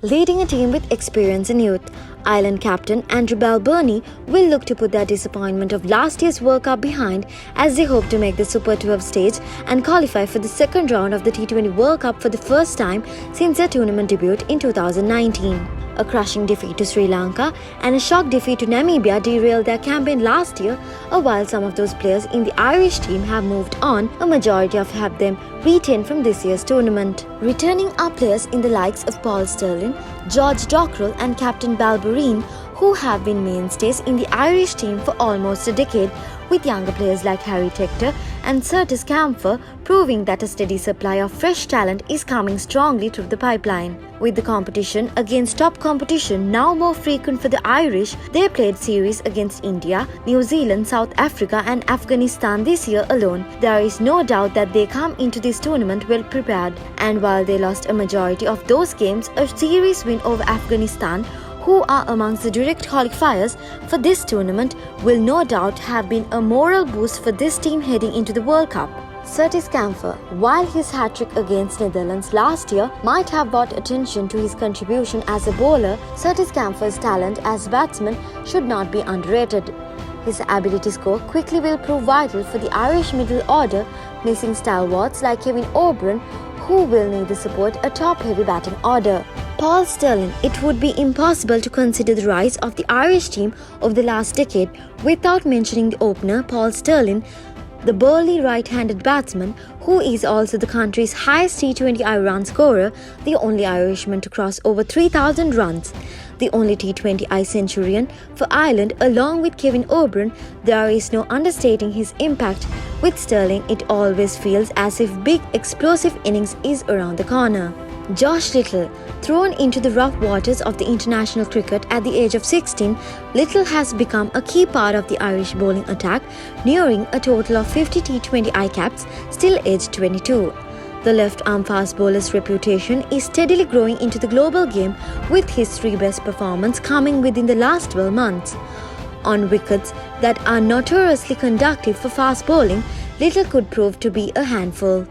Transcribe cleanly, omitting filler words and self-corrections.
Leading a team with experience in youth, Ireland captain Andrew Balbirnie will look to put their disappointment of last year's World Cup behind as they hope to make the Super 12 stage and qualify for the second round of the T20 World Cup for the first time since their tournament debut in 2019. A crushing defeat to Sri Lanka and a shock defeat to Namibia derailed their campaign last year, while some of those players in the Irish team have moved on, a majority have them retained from this year's tournament. Returning are players in the likes of Paul Stirling, George Dockrell and Captain Balbirnie, who have been mainstays in the Irish team for almost a decade, with younger players like Harry Tector and Curtis Campher proving that a steady supply of fresh talent is coming strongly through the pipeline. With the competition against top competition now more frequent for the Irish, they played series against India, New Zealand, South Africa and Afghanistan this year alone. There is no doubt that they come into this tournament well prepared, and while they lost a majority of those games, a series win over Afghanistan, who are amongst the direct qualifiers for this tournament, will no doubt have been a moral boost for this team heading into the World Cup. Curtis Campher, while his hat-trick against Netherlands last year might have brought attention to his contribution as a bowler, Curtis Campher's talent as batsman should not be underrated. His ability to score quickly will prove vital for the Irish middle order, missing stalwarts like Kevin O'Brien, who will need the support a top-heavy batting order. Paul Stirling. It would be impossible to consider the rise of the Irish team of the last decade without mentioning the opener Paul Stirling, the burly right-handed batsman who is also the country's highest T20 run scorer, the only Irishman to cross over 3,000 runs, the only T20 centurion for Ireland along with Kevin O'Brien. There is no understating his impact. With Stirling, it always feels as if big explosive innings is around the corner. Josh Little. Thrown into the rough waters of the international cricket at the age of 16, Little has become a key part of the Irish bowling attack, nearing a total of 50 T20 I-caps, still aged 22. The left-arm fast bowler's reputation is steadily growing into the global game, with his three best performances coming within the last 12 months. On wickets that are notoriously conducive for fast bowling, Little could prove to be a handful.